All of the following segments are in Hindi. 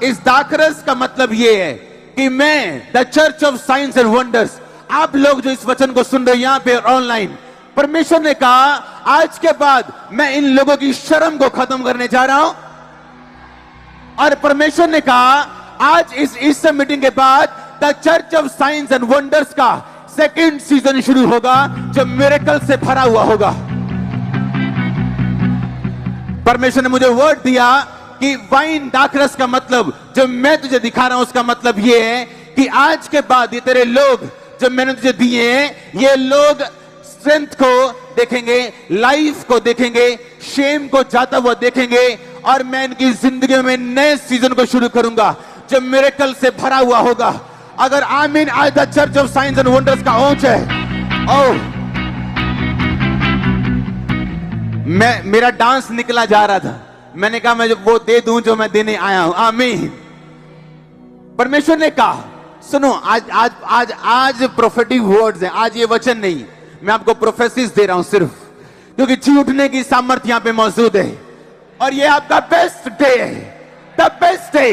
इस दाखरस का मतलब ये है कि मैं the church of science and wonders, आप लोग जो इस वचन को सुन रहे हो यहां पे ऑनलाइन, परमेश्वर ने कहा आज के बाद मैं इन लोगों की शर्म को खत्म करने जा रहा हूं। और परमेश्वर ने कहा आज इस मीटिंग के बाद the church of science and wonders का सेकंड सीजन शुरू होगा, जो मिरेकल से भरा हुआ होगा। परमेश्वर ने मुझे वर्ड दिया कि वाइन दाखरस का मतलब जो मैं तुझे दिखा रहा हूं उसका मतलब ये है कि आज के बाद ये तेरे लोग जो मैंने तुझे दिए हैं, ये लोग स्ट्रेंथ को देखेंगे, लाइफ को देखेंगे, शेम को जाता हुआ देखेंगे, और मैं इनकी जिंदगी में नए सीजन को शुरू करूंगा जो मिरेकल से भरा हुआ होगा। अगर आमीन आज the church of science and wonders का ओंच है। ओह, मेरा डांस निकला जा रहा था, मैंने कहा मैं वो दे दूं जो मैं देने आया हूं। आमीन। परमेश्वर ने कहा सुनो, आज प्रोफेटिक वर्ड्स हैं, आज ये वचन नहीं, मैं आपको प्रोफेसिस दे रहा हूं सिर्फ, क्योंकि जी उठने की सामर्थ्य यहां पे मौजूद है, और ये आपका बेस्ट डे है, द बेस्ट डे।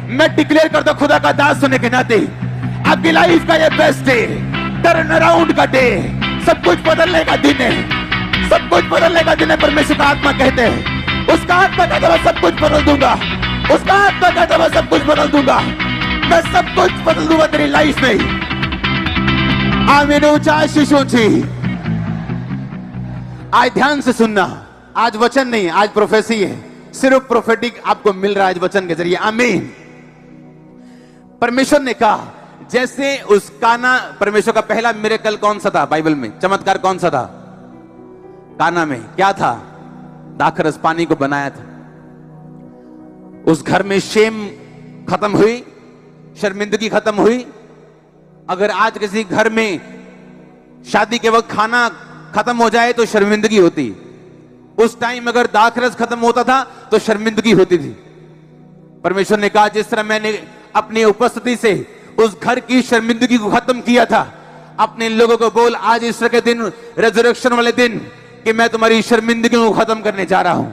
मैं डिक्लेयर करता हूं खुदा का दास होने के नाते आपकी लाइफ का ये बेस्ट डे, टर्न अराउंड का डे, सब कुछ बदलने का दिन है, सब कुछ बदलने का दिन है। परमेश्वर का आत्मा कहते हैं, उसका आत्मा कहता है सब कुछ बदल दूंगा, उसका आत्मा कहता है सब कुछ बदल दूंगा, मैं सब कुछ बदल दूंगा तेरी लाइफ में। आमीन। ऊंचा शिशु जी, आज ध्यान से सुनना, आज वचन नहीं, आज प्रोफेसी है, सिर्फ प्रोफेटिक आपको मिल रहा है आज वचन के जरिए। आमीन। परमेश्वर ने कहा जैसे उस काना, परमेश्वर का पहला मिरेकल कौन सा था बाइबल में, चमत्कार कौन सा था? काना में क्या था? दाखरस पानी को बनाया था। उस घर में शेम खत्म हुई, शर्मिंदगी खत्म हुई। अगर आज किसी घर में शादी के वक्त खाना खत्म हो जाए तो शर्मिंदगी होती, उस टाइम अगर दाखरस खत्म होता था तो शर्मिंदगी होती थी। परमेश्वर ने कहा जिस तरह मैंने अपनी उपस्थिति से उस घर की शर्मिंदगी को खत्म किया था, अपने लोगों को बोल आज ईस्टर के दिन, रेजरेक्शन वाले दिन, कि मैं तुम्हारी शर्मिंदगी को खत्म करने जा रहा हूं।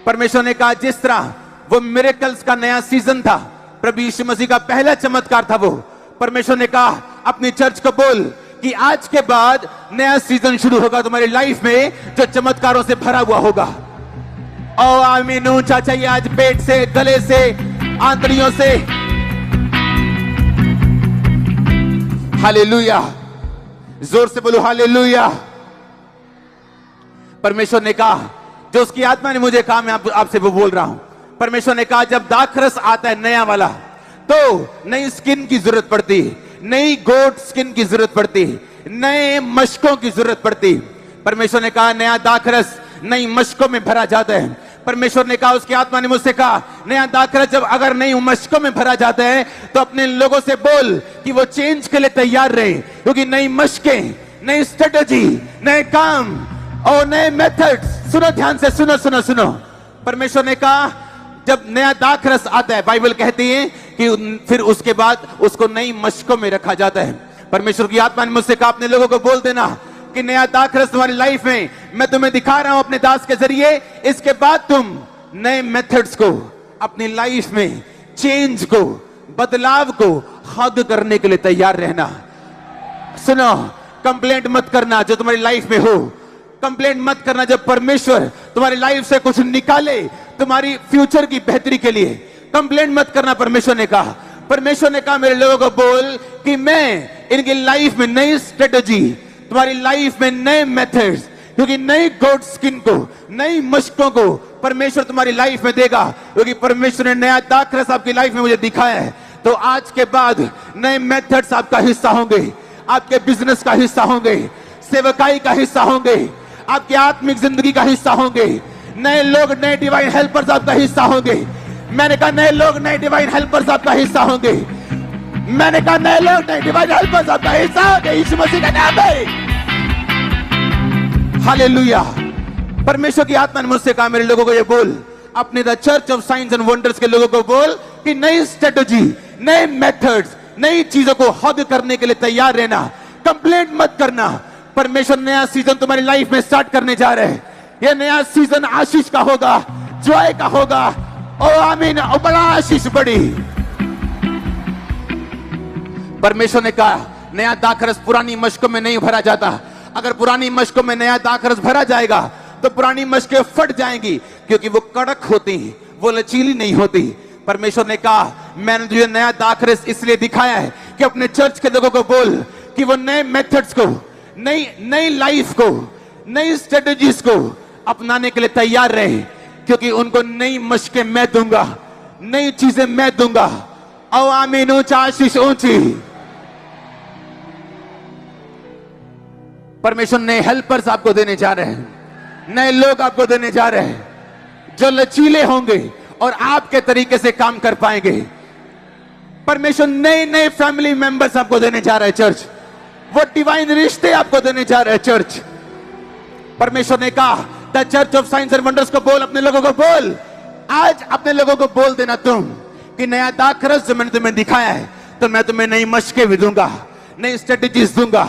परमेश्वर ने कहा जिस तरह वो मिरेकल्स का नया सीजन था, प्रभु यीशु मसीह का पहला चमत्कार था वो, परमेश्वर ने कहा अपनी चर्च को बोल कि आज के बाद नया सीजन शुरू होगा तुम्हारी लाइफ में जो चमत्कारों से भरा हुआ होगा। ओ आमीन। ऊंचा चाहिए आज पेट से, गले से, आंतड़ियों से। हालेलुया, जोर से बोलो हालेलुया। परमेश्वर ने कहा, जो उसकी आत्मा ने मुझे कहा, मैं आपसे वो बोल रहा हूं। परमेश्वर ने कहा जब दाखरस आता है नया वाला, तो नई स्किन की जरूरत पड़ती, नई गोट स्किन की जरूरत पड़ती, नए मशकों की जरूरत पड़ती। परमेश्वर ने कहा नया दाखरस नई मशकों में भरा जाता है। परमेश्वर ने कहा, उसकी आत्मा ने मुझसे कहा नया दाखरस जब अगर नई मशकों में भरा जाता है तो अपने लोगों से बोल कि वो चेंज के लिए तैयार रहे, क्योंकि नई मशकें, नई स्ट्रेटेजी, नए काम और नए मेथड्स। सुनो ध्यान से, सुनो सुनो सुनो। परमेश्वर ने कहा जब नया दाखरस आता है, बाइबल कहती है कि फिर उसके बाद उसको नई मशकों में रखा जाता है। परमेश्वर की आत्मा ने मुझसे कहा अपने लोगों को बोल देना कि नया दाखरस तुम्हारी लाइफ में मैं तुम्हें दिखा रहा हूं अपने दास के जरिए, इसके बाद तुम नए मेथड्स को अपनी लाइफ में, चेंज को, बदलाव को हग करने के लिए तैयार रहना। सुनो, कंप्लेंट मत करना जो तुम्हारी लाइफ में हो, कंप्लेंट मत करना जब परमेश्वर तुम्हारी लाइफ से कुछ निकाले तुम्हारी फ्यूचर की बेहतरी के लिए, कंप्लेंट मत करना। परमेश्वर ने कहा, परमेश्वर ने कहा मेरे लोगों को बोल कि मैं इनकी लाइफ में नई स्ट्रेटेजी, तुम्हारी लाइफ में नए मेथड्स, क्योंकि नई गोट स्किन को, नई मशकों को परमेश्वर तुम्हारी लाइफ में देगा, क्योंकि परमेश्वर ने नया दाखरस आपकी लाइफ में मुझे दिखाया है। तो आज के बाद नए मेथड्स आपका हिस्सा होंगे, आपके बिजनेस का हिस्सा होंगे, सेवकाई का हिस्सा होंगे, आपकी आत्मिक जिंदगी का हिस्सा होंगे। नए लोग, नए डिवाइन हेल्पर्स आपका हिस्सा होंगे। मैंने कहा नए लोग, नए डिवाइन हेल्पर्स आपका हिस्सा होंगे। मैंने कहा नए लोग, नए डिवाइन हेल्पर्स आपका हिस्सा होंगे, यीशु मसीह का नाम है। हालेलुया। परमेश्वर की आत्मा ने मुझसे कहा मेरे लोगों को ये बोल, अपने the church of science and wonders के लोगों को बोल कि नई स्ट्रेटेजी, नए मेथड्स, नई चीजों को हग करने के लिए तैयार रहना, कंप्लेंट मत करना। परमेश्वर नया सीजन तुम्हारी लाइफ में स्टार्ट करने जा रहे हैं। यह नया सीजन आशीष का होगा, जॉय का होगा, ओ आमीन, ओ बड़ा आशीष बड़ी। परमेश्वर ने कहा नया दाखरस पुरानी मशकों में नहीं भरा जाता। अगर पुरानी मशकों में नया दाखरस भरा जाएगा तो पुरानी मशकें फट जाएंगी, क्योंकि वो कड़क होती, वो लचीली नहीं होती। परमेश्वर ने कहा मैंने तुझे नया दाखरस इसलिए दिखाया है कि अपने चर्च के लोगों को बोल कि वो नए मेथड्स को, नई लाइफ को, नई स्ट्रेटजीज को अपनाने के लिए तैयार रहे, क्योंकि उनको नई मशकें मैं दूंगा, नई चीजें मैं दूंगा। ओ आमीन, ऊंचा आशीष ऊंची। परमेश्वर नए हेल्पर्स आपको देने जा रहे हैं, नए लोग आपको देने जा रहे हैं जो लचीले होंगे और आपके तरीके से काम कर पाएंगे। परमेश्वर नए नए फैमिली मेंबर्स आपको देने जा रहे हैं चर्च, वो डिवाइन रिश्ते आपको देने जा रहे हैं चर्च। परमेश्वर ने कहा the church of science and wonders को बोल, अपने लोगों को बोल, आज अपने लोगों को बोल देना तुम कि नया दाखरस जो मैंने तुम्हें दिखाया है तो मैं तुम्हें नई मशकें भी दूंगा, नई स्ट्रेटेजीज दूंगा।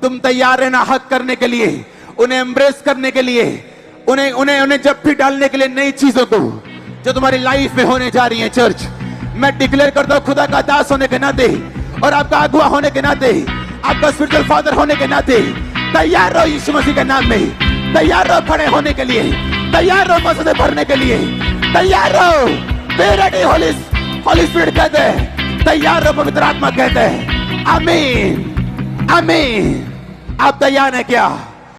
तुम तैयार रहना हक करने के लिए, उन्हें एम्ब्रेस करने के लिए, उन्हें जब भी डालने के लिए नई चीजों को जो तुम्हारी लाइफ में होने जा रही है। चर्च मैं डिक्लेयर करता हूं खुदा का दास होने के नाते और आपका अगुआ होने के नाते, आपका स्पिरिचुअल फादर होने के नाते, तैयार रहो यीशु मसीह के नाम में, तैयार रहो खड़े होने के लिए, तैयार रहो मसले भरने के लिए, तैयार रहो। बी रेडी, होली स्पिरिट कहते हैं, तैयार रहो, पवित्र आत्मा कहते हैं। आमीन, आमीन। आप तैयार हैं क्या?